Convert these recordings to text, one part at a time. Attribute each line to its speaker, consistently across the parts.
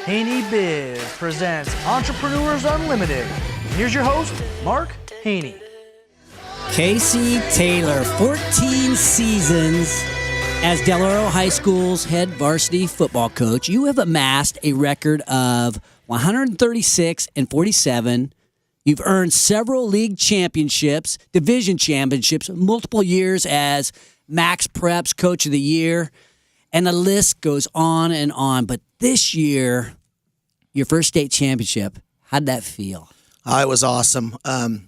Speaker 1: Haney Biz presents Entrepreneurs Unlimited. Here's your host, Mark Haney.
Speaker 2: Casey Taylor, 14 seasons as Del Oro High School's head varsity football coach. You have amassed a record of 136-47. You've earned several league championships, division championships, multiple years as Max Preps Coach of the Year, and the list goes on and on. But this year, your first state championship, how'd that feel?
Speaker 3: It was awesome.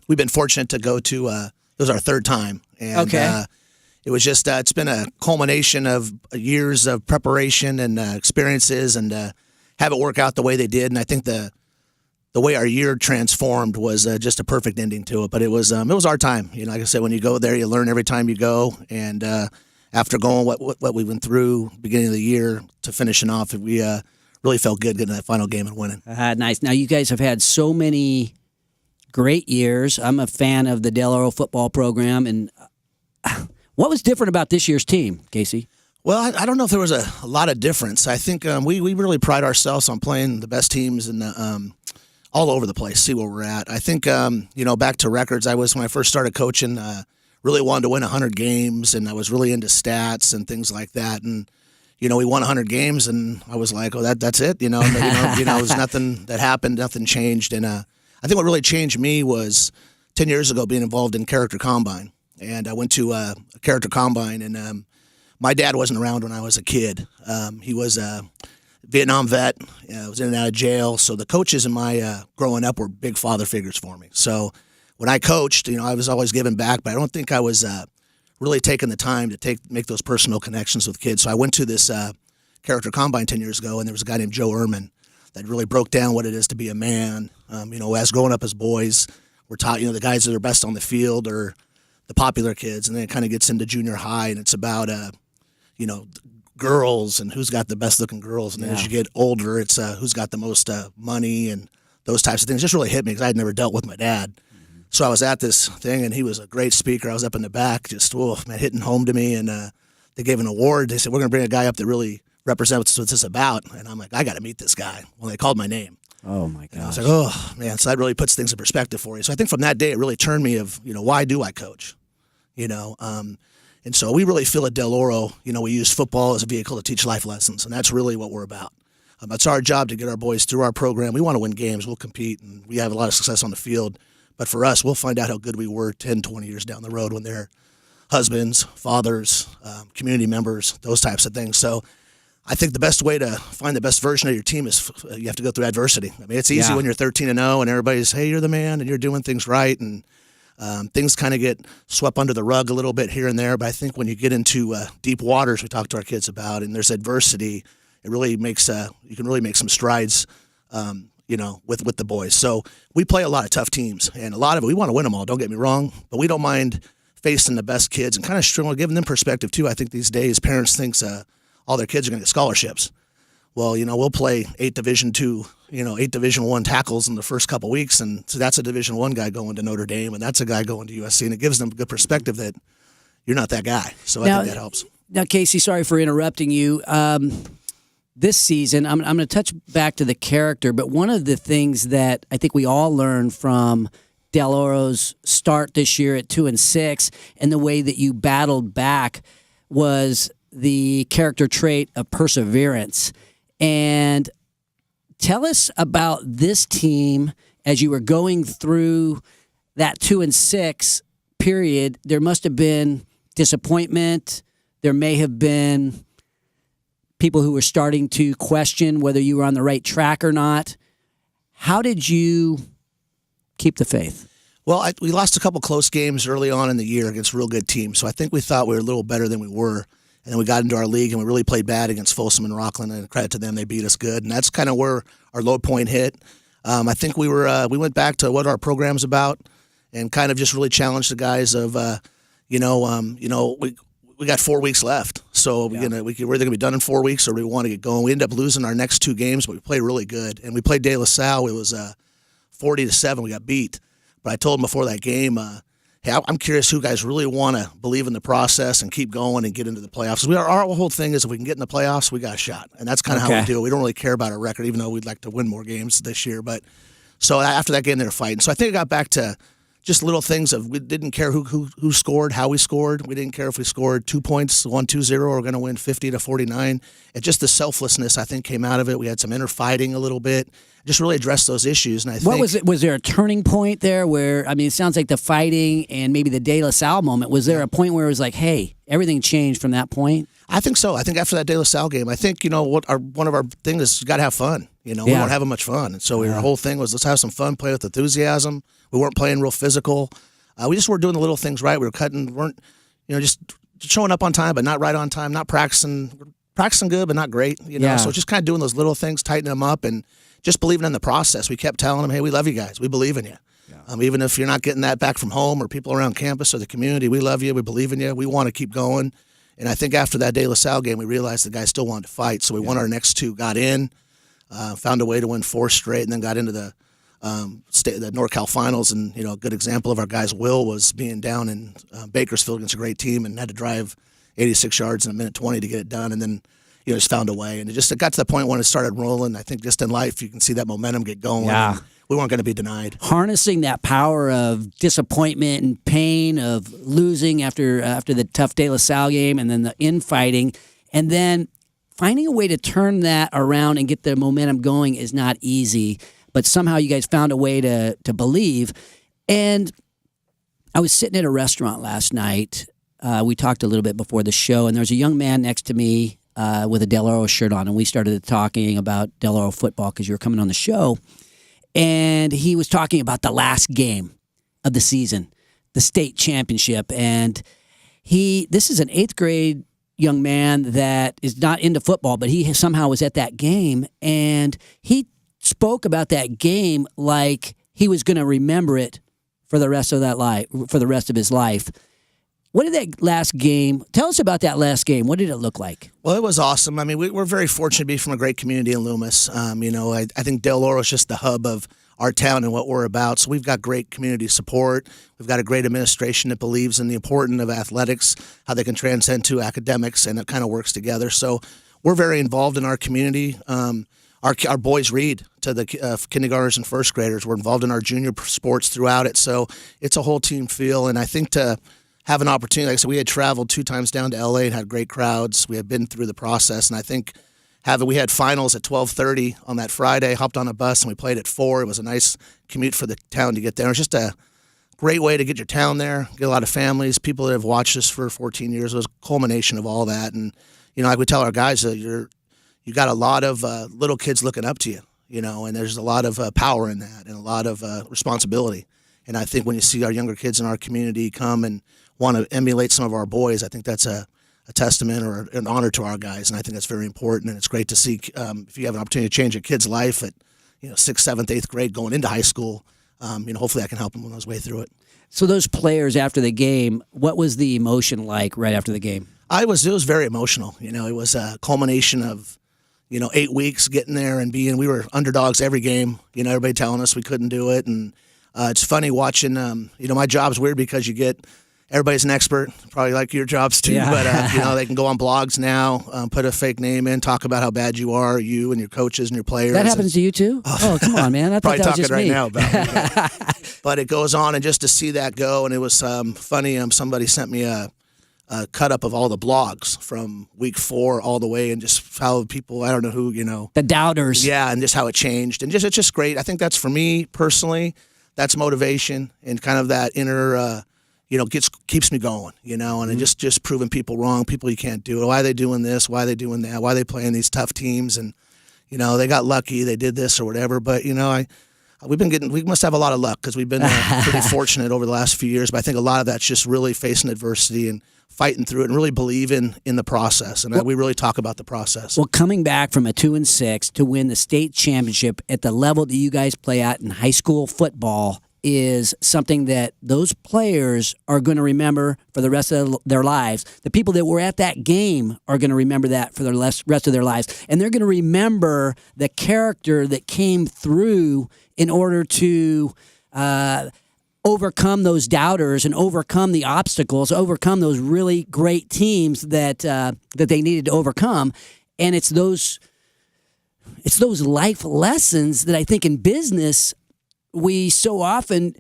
Speaker 3: We've been fortunate to go to, it was our third time. And,
Speaker 2: Okay.
Speaker 3: It was just, it's been a culmination of years of preparation and experiences, and have it work out the way they did. And I think the way our year transformed was just a perfect ending to it. But it was our time. You know, like I said, when you go there, you learn every time you go. And after going what we went through beginning of the year to finishing off, we really felt good getting that final game and winning.
Speaker 2: Nice. Now, you guys have had so many great years. I'm a fan of the Del Oro football program. And what was different about this year's team, Casey?
Speaker 3: Well, I don't know if there was a lot of difference. I think we really pride ourselves on playing the best teams in the, all over the place, see where we're at. I think, back to records, when I first started coaching, really wanted to win 100 games, and I was really into stats and things like that. And, we won 100 games, and I was like, oh, that's it. There was nothing that happened, nothing changed. And I think what really changed me was 10 years ago being involved in Character Combine. And I went to a Character Combine, and my dad wasn't around when I was a kid. He was a Vietnam vet, was in and out of jail. So the coaches in my growing up were big father figures for me. So when I coached, I was always giving back, but I don't think I was really taking the time to make those personal connections with kids. So I went to this Character Combine 10 years ago, and there was a guy named Joe Ehrman that really broke down what it is to be a man. As growing up as boys, we're taught, the guys that are best on the field are the popular kids, and then it kind of gets into junior high, and it's about girls and who's got the best looking girls. And then as you get older, it's who's got the most money and those types of things. It just really hit me because I had never dealt with my dad. Mm-hmm. So I was at this thing, and he was a great speaker. I was up in the back, just hitting home to me. And they gave an award. They said, we're going to bring a guy up that really represents what this is about. And I'm like, I got to meet this guy. Well, they called my name.
Speaker 2: Oh, my gosh.
Speaker 3: And I was like, oh, man. So that really puts things in perspective for you. So I think from that day, it really turned me of, why do I coach? And so we really feel at Del Oro, we use football as a vehicle to teach life lessons, and that's really what we're about. It's our job to get our boys through our program. We want to win games. We'll compete, and we have a lot of success on the field. But for us, we'll find out how good we were 10, 20 years down the road when they're husbands, fathers, community members, those types of things. So I think the best way to find the best version of your team is you have to go through adversity. I mean, it's easy when you're 13-0 and everybody's, hey, you're the man, and you're doing things right, and things kind of get swept under the rug a little bit here and there, but I think when you get into deep waters, we talk to our kids about, and there's adversity, it really makes you can really make some strides, with the boys. So we play a lot of tough teams, and a lot of it we want to win them all. Don't get me wrong, but we don't mind facing the best kids and kind of giving them perspective too. I think these days parents think all their kids are going to get scholarships. Well, we'll play 8 Division I tackles in the first couple weeks, and so that's a Division I guy going to Notre Dame, and that's a guy going to USC, and it gives them a good perspective that you're not that guy. So I think that helps.
Speaker 2: Now, Casey, sorry for interrupting you. This season, I'm going to touch back to the character, but one of the things that I think we all learned from Del Oro's start this year at 2-6, and the way that you battled back, was the character trait of perseverance. And tell us about this team as you were going through that 2-6 period. There must have been disappointment. There may have been people who were starting to question whether you were on the right track or not. How did you keep the faith?
Speaker 3: Well, we lost a couple close games early on in the year against real good teams, so I think we thought we were a little better than we were. And then we got into our league, and we really played bad against Folsom and Rockland, and credit to them, they beat us good. And that's kind of where our low point hit. I think we went back to what our program's about and kind of just really challenged the guys of, we got 4 weeks left. So we're either going to be done in 4 weeks or we want to get going. We ended up losing our next 2 games, but we played really good. And we played De La Salle. It was 40-7. We got beat. But I told them before that game, hey, I'm curious who guys really want to believe in the process and keep going and get into the playoffs. Our whole thing is if we can get in the playoffs, we got a shot. And that's kind of how we do it. We don't really care about our record, even though we'd like to win more games this year. But so after that game, they were fighting. So I think it got back to just little things of we didn't care who scored, how we scored. We didn't care if we scored 2 points, 1-2-0, or we're going to win 50-49. It just the selflessness, I think, came out of it. We had some inner fighting a little bit. Just really addressed those issues. And I think,
Speaker 2: what was it? Was there a turning point there where, I mean, it sounds like the fighting and maybe the De La Salle moment. Was there a point where it was like, hey, everything changed from that point?
Speaker 3: I think so. I think after that De La Salle game, I think, one of our things is you got to have fun. We weren't having much fun. And so our whole thing was let's have some fun, play with enthusiasm. We weren't playing real physical. We just were doing the little things right. We weren't just showing up on time, but not right on time, not practicing good, but not great. So just kind of doing those little things, tightening them up, and just believing in the process. We kept telling them, hey, we love you guys. We believe in you. Yeah. Even if you're not getting that back from home or people around campus or the community, we love you. We believe in you. We want to keep going. And I think after that De La Salle game, we realized the guys still wanted to fight. So we won our next 2, got in, found a way to win 4 straight, and then got into the NorCal finals. And, a good example of our guys' will was being down in Bakersfield against a great team and had to drive 86 yards in a minute 20 to get it done. And then, just found a way. And it got to the point when it started rolling. I think just in life, you can see that momentum get going.
Speaker 2: Yeah.
Speaker 3: We weren't going to be denied.
Speaker 2: Harnessing that power of disappointment and pain of losing after the tough De La Salle game and then the infighting, and then finding a way to turn that around and get the momentum going is not easy. But somehow you guys found a way to believe. And I was sitting at a restaurant last night. We talked a little bit before the show, and there was a young man next to me with a Del Oro shirt on, and we started talking about Del Oro football because you were coming on the show. And he was talking about the last game of the season, the state championship. And this is an 8th grade young man that is not into football, but he somehow was at that game. And he spoke about that game like he was going to remember it for the rest of his life. What did that last game, tell us about that last game. What did it look like?
Speaker 3: Well, it was awesome. I mean, we're very fortunate to be from a great community in Loomis. I think Del Oro is just the hub of our town and what we're about. So we've got great community support. We've got a great administration that believes in the importance of athletics, how they can transcend to academics, and it kind of works together. So we're very involved in our community. Our boys read to the kindergartners and first graders. We're involved in our junior sports throughout it. So it's a whole team feel. And I think to have an opportunity, like I said, we had traveled 2 times down to LA and had great crowds. We had been through the process, and I think we had finals at 12:30 on that Friday, hopped on a bus, and we played at 4. It was a nice commute for the town to get there. It was just a great way to get your town there, get a lot of families, people that have watched us for 14 years. It was a culmination of all that. And, like we tell our guys, you got a lot of little kids looking up to you, and there's a lot of power in that and a lot of responsibility. And I think when you see our younger kids in our community come and want to emulate some of our boys, I think that's a testament or an honor to our guys, and I think that's very important. And it's great to see if you have an opportunity to change a kid's life at 6th, 7th, 8th grade going into high school. Hopefully I can help him on his way through it.
Speaker 2: So those players after the game, what was the emotion like right after the game?
Speaker 3: It was very emotional. It was a culmination of 8 weeks getting there and we were underdogs every game. Everybody telling us we couldn't do it, and it's funny watching. My job's weird because you get. Everybody's an expert, probably like your jobs too,
Speaker 2: yeah.
Speaker 3: But they can go on blogs now, put a fake name in, talk about how bad you are, you and your coaches and your players.
Speaker 2: That happens to you too? Oh, come on, man. I thought
Speaker 3: probably
Speaker 2: that was
Speaker 3: talking
Speaker 2: just
Speaker 3: right
Speaker 2: me.
Speaker 3: now about it. But it goes on, and just to see that go, and it was funny. Somebody sent me a cut up of all the blogs from week 4 all the way, and just how people, I don't know who,
Speaker 2: the doubters.
Speaker 3: Yeah, and just how it changed, and it's just great. I think that's for me personally, that's motivation and kind of that inner. Keeps me going, and it just proving people wrong, people you can't do it. Why are they doing this? Why are they doing that? Why are they playing these tough teams? And, they got lucky, they did this or whatever. But, we must have a lot of luck because we've been pretty fortunate over the last few years. But I think a lot of that's just really facing adversity and fighting through it and really believing in the process. And we really talk about the process.
Speaker 2: Well, coming back from a 2-6 to win the state championship at the level that you guys play at in high school football is something that those players are going to remember for the rest of their lives. The people that were at that game are going to remember that for the rest of their lives. And they're going to remember the character that came through in order to overcome those doubters and overcome the obstacles, overcome those really great teams that they needed to overcome. And it's those life lessons that I think in business we so often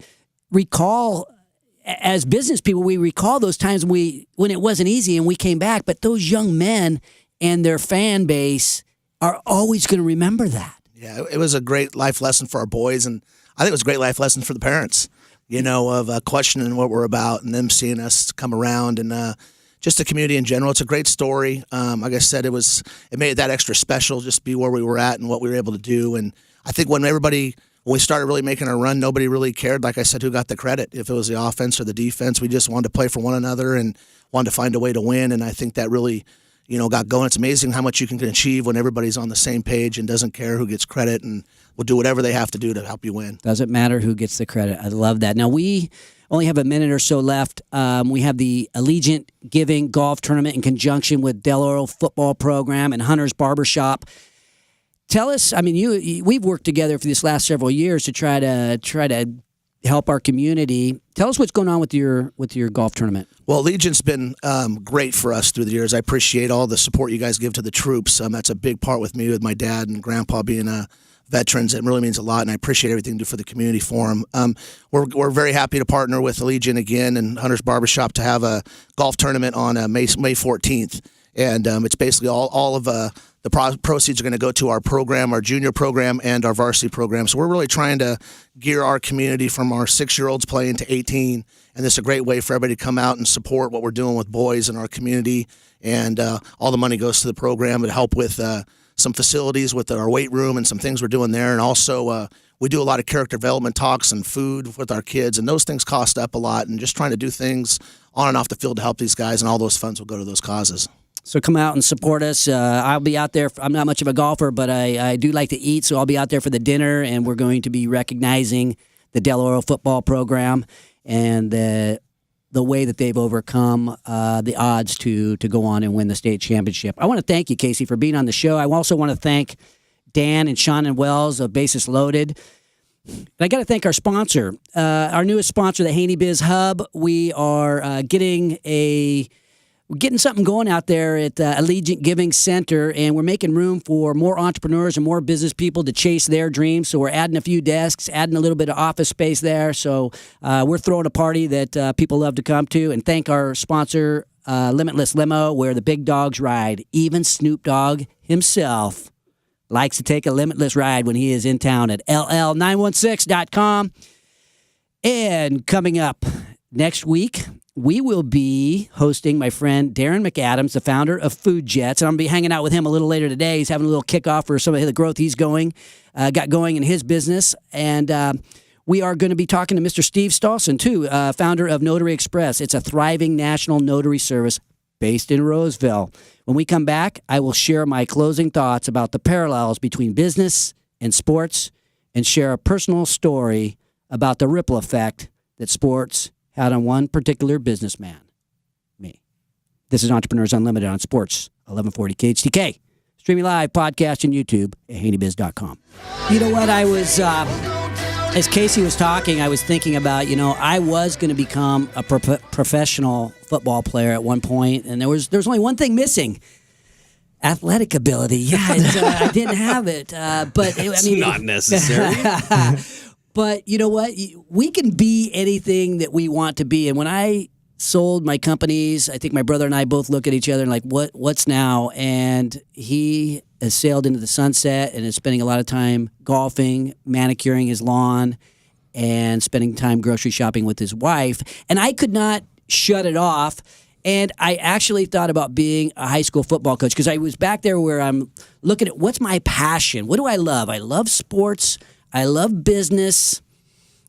Speaker 2: recall. As business people, we recall those times when it wasn't easy and we came back. But those young men and their fan base are always going to remember that.
Speaker 3: Yeah, it was a great life lesson for our boys, and I think it was a great life lesson for the parents, of questioning what we're about and them seeing us come around, and just the community in general. It's a great story. Like I said, it made it that extra special just to be where we were at and what we were able to do. And I think when we started really making our run, nobody really cared, like I said, who got the credit, if it was the offense or the defense. We just wanted to play for one another and wanted to find a way to win, and I think that really got going. It's amazing how much you can achieve when everybody's on the same page and doesn't care who gets credit, and will do whatever they have to do to help you win.
Speaker 2: Doesn't matter who gets the credit. I love that. Now, we only have a minute or so left. We have the Allegiant Giving Golf Tournament in conjunction with Del Oro Football Program and Hunter's Barbershop. Tell us, we've worked together for these last several years to try to help our community. Tell us what's going on with your golf tournament.
Speaker 3: Well, Legion's been great for us through the years. I appreciate all the support you guys give to the troops. That's a big part with me, with my dad and grandpa being veterans. It really means a lot, and I appreciate everything you do for the community for them. We're very happy to partner with Allegiant again and Hunter's Barbershop to have a golf tournament on May 14th. And it's basically all of the proceeds are going to go to our program, our junior program, and our varsity program. So we're really trying to gear our community from our 6-year-olds playing to 18. And this is a great way for everybody to come out and support what we're doing with boys in our community. And all the money goes to the program to help with some facilities with our weight room and some things we're doing there. And also we do a lot of character development talks and food with our kids. And those things cost up a lot. And just trying to do things on and off the field to help these guys. And all those funds will go to those causes.
Speaker 2: So come out and support us. I'll be out there. I'm not much of a golfer, but I do like to eat, so I'll be out there for the dinner, and we're going to be recognizing the Del Oro football program and the way that they've overcome the odds to go on and win the state championship. I want to thank you, Casey, for being on the show. I also want to thank Dan and Shannon Wells of Bases Loaded. And I got to thank our sponsor, our newest sponsor, the Haney Biz Hub. We are We're getting something going out there at Allegiant Giving Center, and we're making room for more entrepreneurs and more business people to chase their dreams. So we're adding a few desks, adding a little bit of office space there. So we're throwing a party that people love to come to. And thank our sponsor, Limitless Limo, where the big dogs ride. Even Snoop Dogg himself likes to take a Limitless ride when he is in town at ll916.com. And coming up next week, we will be hosting my friend Darren McAdams, the founder of Food Jets. And I'm going to be hanging out with him a little later today. He's having a little kickoff for some of the growth he's got going in his business. And we are going to be talking to Mr. Steve Stolson, too, founder of Notary Express. It's a thriving national notary service based in Roseville. When we come back, I will share my closing thoughts about the parallels between business and sports and share a personal story about the ripple effect that sports had on one particular businessman, me. This is Entrepreneurs Unlimited on Sports 1140 KHTK. Streaming live, podcast, and YouTube at haneybiz.com. You know what? I was, as Casey was talking, I was thinking about, I was going to become a professional football player at one point, and there was only one thing missing. Athletic ability. Yeah, I didn't have it. But
Speaker 4: it's not necessary.
Speaker 2: But you know what? We can be anything that we want to be. And when I sold my companies, I think my brother and I both look at each other and like, what's now? And he has sailed into the sunset and is spending a lot of time golfing, manicuring his lawn, and spending time grocery shopping with his wife. And I could not shut it off. And I actually thought about being a high school football coach because I was back there where I'm looking at what's my passion? What do I love? I love sports. I love business.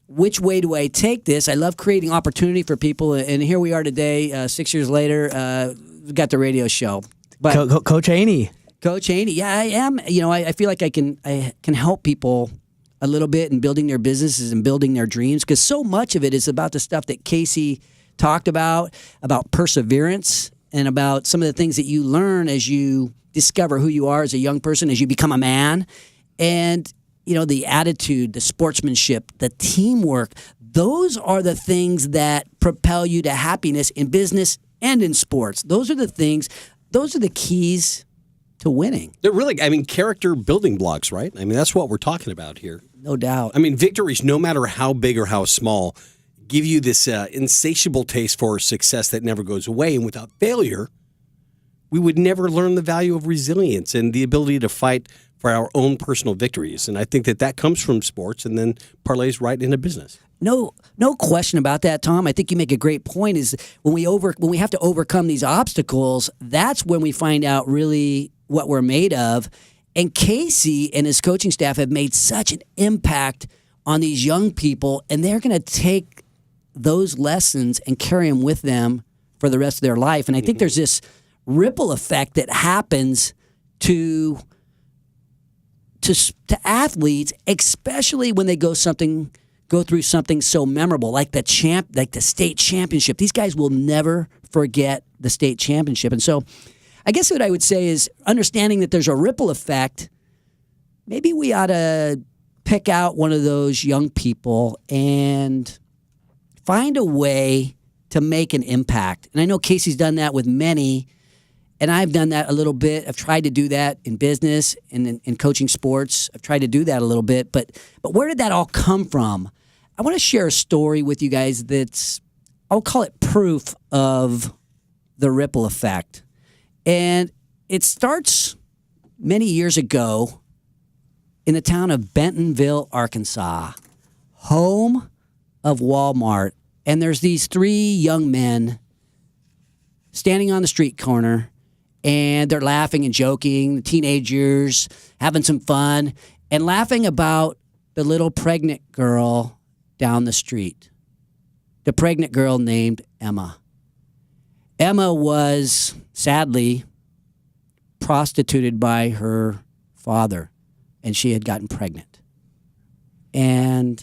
Speaker 2: Which way do I take this? I love creating opportunity for people. And here we are today, 6 years later, we've got the radio show.
Speaker 1: But Coach Haney.
Speaker 2: Coach Haney, yeah, I am. I feel like I can help people a little bit in building their businesses and building their dreams because so much of it is about the stuff that Casey talked about perseverance and about some of the things that you learn as you discover who you are as a young person, as you become a man. And the attitude, the sportsmanship, the teamwork, those are the things that propel you to happiness in business and in sports. Those are the keys to winning.
Speaker 4: They're really, character building blocks, right? That's what we're talking about here.
Speaker 2: No doubt.
Speaker 4: Victories, no matter how big or how small, give you this insatiable taste for success that never goes away. And without failure, we would never learn the value of resilience and the ability to fight for our own personal victories. And I think that comes from sports and then parlays right into business.
Speaker 2: No question about that, Tom. I think you make a great point. Is when we have to overcome these obstacles, that's when we find out really what we're made of. And Casey and his coaching staff have made such an impact on these young people, and they're going to take those lessons and carry them with them for the rest of their life. And I think there's this ripple effect that happens to athletes, especially when they go through something so memorable like the state championship. These guys will never forget the state championship. And so I guess what I would say is, understanding that there's a ripple effect, maybe we ought to pick out one of those young people and find a way to make an impact. And I know Casey's done that with many, and I've done that a little bit. I've tried to do that in business and in coaching sports. I've tried to do that a little bit. But where did that all come from? I want to share a story with you guys that's, I'll call it proof of the ripple effect. And it starts many years ago in the town of Bentonville, Arkansas, home of Walmart. And there's these three young men standing on the street corner, and they're laughing and joking, the teenagers having some fun, and laughing about the little pregnant girl down the street. The pregnant girl named Emma. Emma was, sadly, prostituted by her father, and she had gotten pregnant. And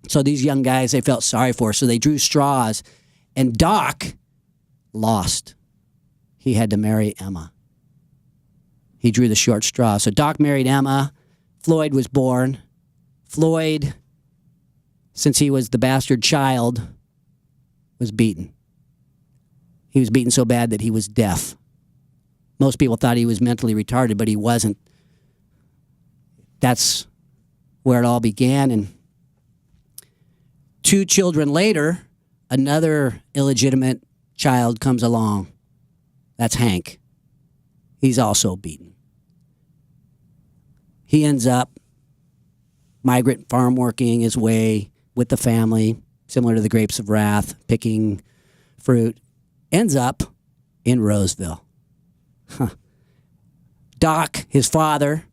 Speaker 2: so these young guys, they felt sorry for her, so they drew straws, and Doc lost. He had to marry Emma. He drew the short straw. So Doc married Emma. Floyd was born. Floyd, since he was the bastard child, was beaten. He was beaten so bad that he was deaf. Most people thought he was mentally retarded, but he wasn't. That's where it all began. And 2 children later, another illegitimate child comes along. That's Hank. He's also beaten. He ends up migrant farm working his way with the family, similar to the Grapes of Wrath, picking fruit. Ends up in Roseville. Doc, his father,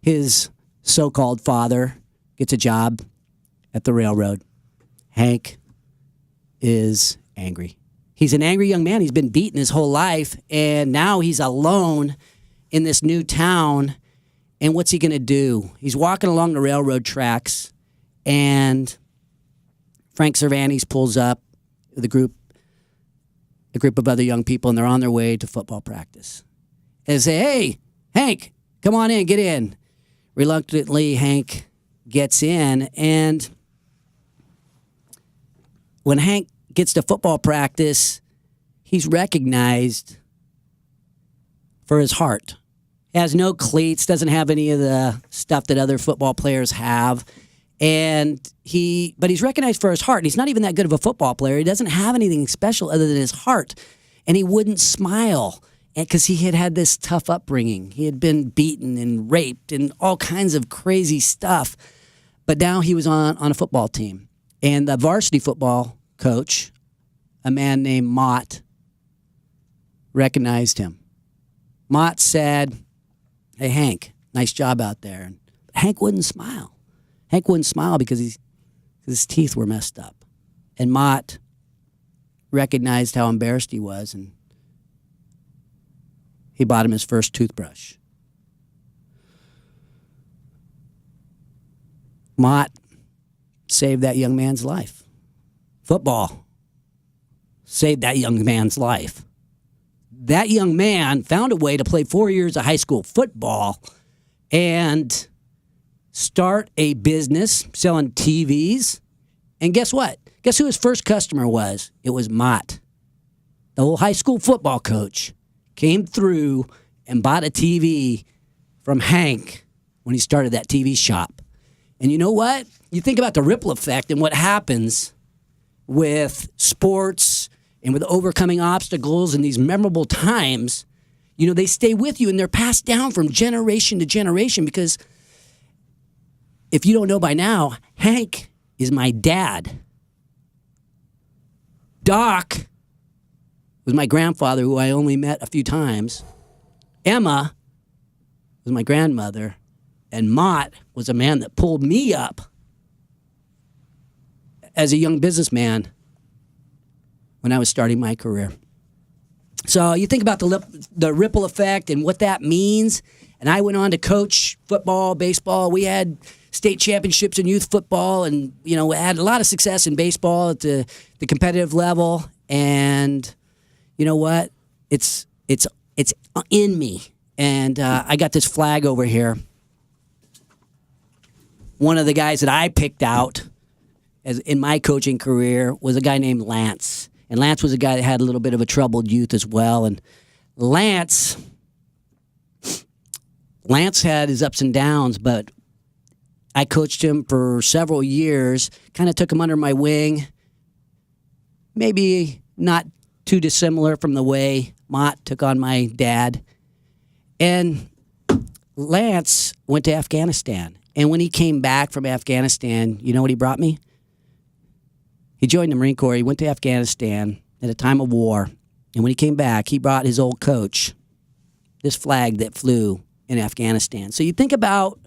Speaker 2: his so-called father, gets a job at the railroad. Hank is angry. He's an angry young man. He's been beaten his whole life, and now he's alone in this new town. And what's he going to do? He's walking along the railroad tracks, and Frank Cervantes pulls up with a group of other young people, and they're on their way to football practice. And they say, "Hey, Hank, come on in, get in." Reluctantly, Hank gets in, and when Hank gets to football practice, he's recognized for his heart. He has no cleats, doesn't have any of the stuff that other football players have. But he's recognized for his heart. And he's not even that good of a football player. He doesn't have anything special other than his heart. And he wouldn't smile because he had this tough upbringing. He had been beaten and raped and all kinds of crazy stuff. But now he was on a football team. And the varsity football coach, a man named Mott, recognized him. Mott said, "Hey, Hank, nice job out there." And Hank wouldn't smile. Hank wouldn't smile because his teeth were messed up. And Mott recognized how embarrassed he was, and he bought him his first toothbrush. Mott saved that young man's life. Football saved that young man's life. That young man found a way to play 4 years of high school football and start a business selling TVs And guess what? Guess who his first customer was? It was Mott. The old high school football coach came through and bought a TV from Hank when he started that TV shop. And you know what? You think about the ripple effect and what happens with sports and with overcoming obstacles and these memorable times. You know, they stay with you and they're passed down from generation to generation because if you don't know by now, Hank is my dad. Doc was my grandfather, who I only met a few times. Emma was my grandmother. And Mott was a man that pulled me up as a young businessman when I was starting my career. So you think about the ripple effect and what that means. And I went on to coach football, baseball. We had state championships in youth football, and we had a lot of success in baseball at the competitive level. And you know what? It's in me. And I got this flag over here. One of the guys that I picked out in my coaching career was a guy named Lance. And Lance was a guy that had a little bit of a troubled youth as well. And Lance had his ups and downs, but I coached him for several years, kind of took him under my wing. Maybe not too dissimilar from the way Mott took on my dad. And Lance went to Afghanistan. And when he came back from Afghanistan, you know what he brought me? He joined the Marine Corps. He went to Afghanistan at a time of war. And when he came back, he brought his old coach this flag that flew in Afghanistan. So you think about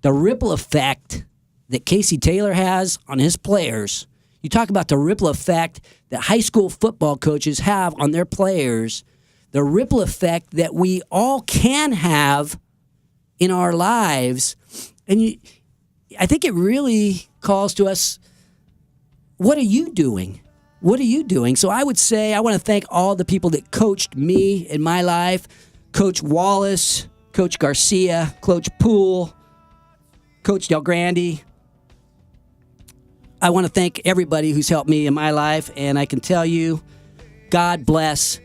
Speaker 2: the ripple effect that Casey Taylor has on his players. You talk about the ripple effect that high school football coaches have on their players, the ripple effect that we all can have in our lives. And I think it really calls to us, what are you doing? What are you doing? So I would say I want to thank all the people that coached me in my life. Coach Wallace, Coach Garcia, Coach Poole, Coach Del Grande. I want to thank everybody who's helped me in my life. And I can tell you, God bless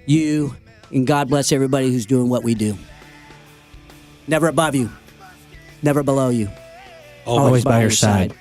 Speaker 2: you, and God bless everybody who's doing what we do. Never above you. Never below you.
Speaker 1: Always by your side.